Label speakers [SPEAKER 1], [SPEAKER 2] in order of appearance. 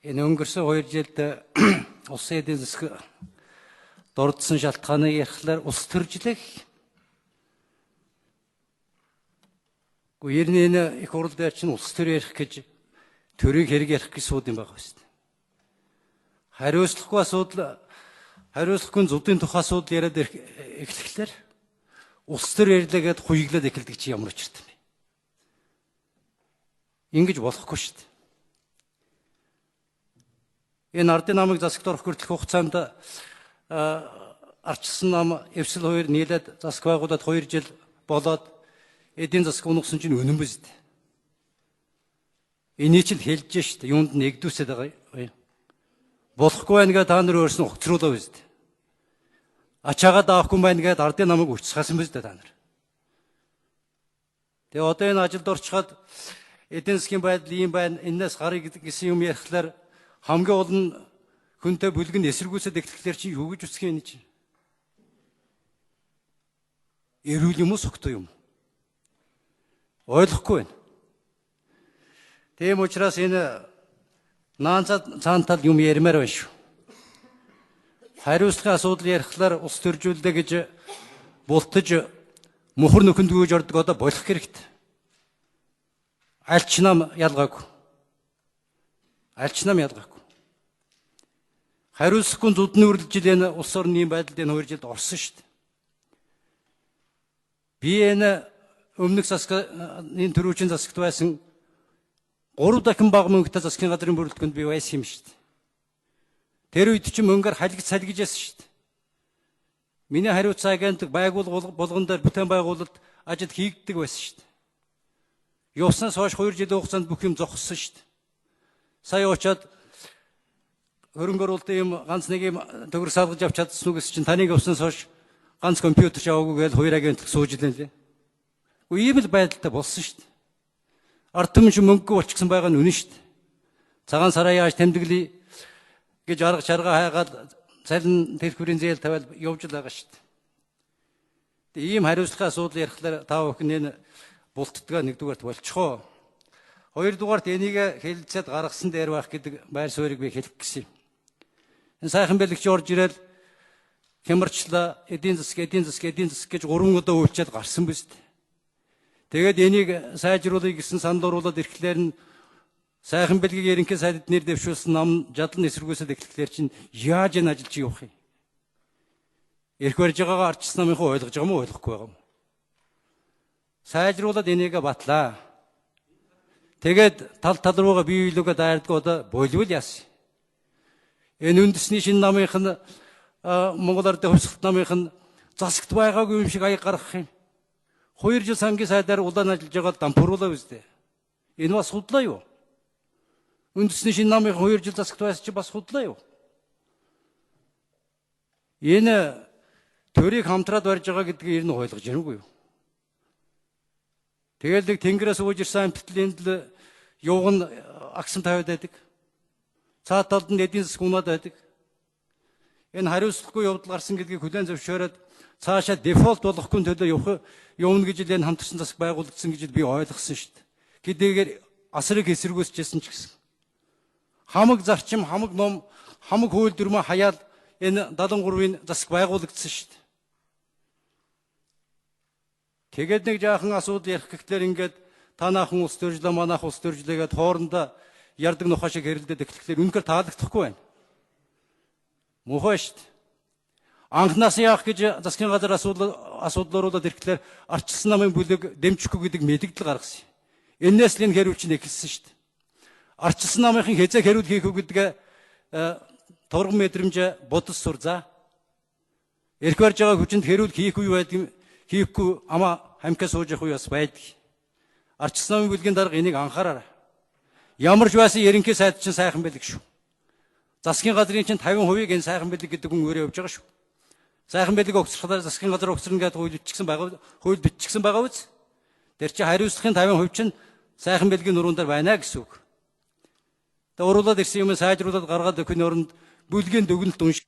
[SPEAKER 1] Энэ өнгөрсөн 2 жилд улсын эдийн засаг дурдсан шалтгааныг ярихлаар улс төржлөх. Үерний энэ их хурл дээр чинь улс төр ярих гэж төрийг хэрэг ярих гэж сууд юм байгаа шүү дээ. Хариуцлагагүй асуудал, хариуцлагагүй зүдийн тухай асуудал яриад эхлэхлээр улс төр ярьлагаад хуйглаад эхэлдэг чи ямар учиртай юм бэ? Ингэж болохгүй шүү дээ. Энэ ардын намыг засагт орох хүртэлх хугацаанд арчилсан нам эвсэл 2 нийлээд засаг байгуулад 2 жил болоод эдийн засаг унагсан чинь үнэн биз дээ. Энийг ч хэлж штэ юунд нэгдүүсээд байгаа юм. Болохгүй байна гэдэг та нар өөрснөө огцруулаа биз дээ. Ачаагаа даахгүй байна гэдэг ардын намыг үцхаасан биз дээ та нар. Тэгээ одоо энэ ажилд орчиход эдийн засгийн байдал ийм байна, энэс гарыг гэсэн юм ярихлаар хамгийн гол нь хүнтэй бүлгэн эсэргүүцэд эхлэхлээр чи юу гэж үсэх юм чи? Эрүүл юм уу согтой юм? Ойлгохгүй байна. Тийм учраас энэ цаантал юм ярмаар байна шүү. Хариуцлагын асуудал ярихлаар ус төржүүлдэ гэж бултаж мөхөр нөхөнд гүйж ордог одоо болох хэрэгтэй. Альч нам ялгаагүй. Альч нам ялгаагүй. Хариуцлагын зүдний үргэлжил энэ улс орны байдалд энэ 2 жилд орсон шүү дээ. Би энэ өмнөх засгийн төрүүчийн засагт байсан 3 дахин бага мөнгөтэй засгийн газрын бүрэлдэхүүнд би байсан юм шүү дээ. Тэр үед чинь мөнгөөр халигц салгиж яасан шүү дээ. Миний хариуцсан агент болгон дээр бүтээн байгуулалт ажил хийгддэг байсан шүү дээ. Явснаас хойш 2 жилийн хугацаанд бүх юм зогссон шүү дээ. Сая очоод хөрөнгө оруулалтын юм ганц нэг юм төгрөг салгаж авч чадсан уу гэсэн чинь таныг явснаас хойш ганц компьютер шаваагүй гэж 2 агентлаг сууж илэн лээ. Ийм л байдалтай болсон шүү дээ. Ард түмэн мөнгөгүй болчихсон байгаа нь үнэн шүү дээ. Цагаан сараа яаж тэмдэглэе гэж арга чарга хайгаад цалин тэрхүүрийн зээл тавиад явж л байгаа шүү дээ. Тэгээ ийм хариуцлагын асуудал ярихлаар та бүхэн энэ бултдгаа нэгдүгээрт болчихоо. Хоёрдугаарт энийг хэлэлцээд гаргасан дээр байх гэдэг байр суурийг би хэлэх гэсэн юм. Энэ сайхан бэлэгч орж ирэл хямарчлаа эдийн засаг гэж 3 удаа үйлчээд гарсан биз дээ. Тэгээд энийг сайжруулах гэсэн санал оруулаад ирэхлээр нь сайхан бэлгийг ерөнхий сайдд нэр дэвшүүлсэн нам жадлан эсэргүүцэд эхлэхлээр чинь яаж энэ ажил чи явах юм? Ирэх барьж байгаагаа арчсан намынхаа ойлгож байгаа юм уу ойлгохгүй байгаа юм? Сайжруулаад энийг батлаа. Тэгээд тал руугаа бие биелүүгээ дайрдаг одоо болвол яасан. Энэ үндэсний шинэ намынх нь Монгол Ардын хувьсгалт намынх нь засагт байгаагүй юм шиг аяг гаргах юм. 2 жил сангийн сайдаар улаан ажиллаж байгаа дампууруулаа үстэй. Энэ бас худлаа юу? Үндэсний шинэ намынх 2 жил засагт байсан чи бас худлаа юу? Энэ төрийг хамтраад барьж байгаа гэдгийг ер нь ойлгож байгаагүй юу? Тэгэл нэг тэнгэрээс ууж ирсэн амтлалынд л юуг нь агсан тавиад байдаг. Цаад талд нь эдийн засаг унаад байдаг. Энэ хариуцлагагүй явдал гарсан гэдгийг хүлээн зөвшөөрөөд цаашаа дефолт болохгүй төлөө явна гэж энэ хамтарсан засаг байгуулагдсан гэж би ойлгосон шүү дээ. Гэдээгээр асрыг эсэргүүцэжсэн ч гэсэн. Хамаг зарчим, хамаг ном, хамаг хууль дүрмээ хаяад энэ 73-ийн засаг байгуулагдсан шүү дээ. Тэгээд нэг жаахан асуудал ярих гэхлээр ингээд танаахан улс төржлөө, манайх улс төржлөө гэдээ хоорондоо ярддаг нухаа шиг хэрэлдээд эхлэхлээр үнэхээр таалагдахгүй байна. Муухай шүү дээ. Анхнаас яах гэж засгийн газар асуудал оруулаад ирэхлээр арчилсан намын бүлэг дэмжихгүй гэдэг мэдэгдэл гаргасан юм. Энээс л энэ хэрүүл чинь эхэлсэн шүү дээ. Арчилсан намынхын хэзээ хэрүүл хийх үү гэдгээ турган мэдрэмж бодос сур за. Ирэх барьж байгаа хүчинд хэрүүл хийх үе байдаг хийхгүй ama хамхаа сууж явах үе бас байдаг. Арчилсан намын бүлгийн дарга энийг анхаараарай. Ямар ч байсан ерөнхий сайд чинь сайхан бэлэг шүү. Засгийн газрын чинь 50% энэ сайхан бэлэг гэдэг хүн өөрөө явж байгаа шүү. Сайхан бэлэг өгсөрлөөр засгийн газар өгсөрнө гэдэг хууль биччихсэн байгаа үз. Тэр чинь хариуцлагын 50% чинь сайхан бэлгийн нуруунд дээр байна гэсэн үг. Тэгээ уруулаад ирсэн юм сайжруулаад гаргаад өгөхний оронд бүлгийн дүгнэлт унших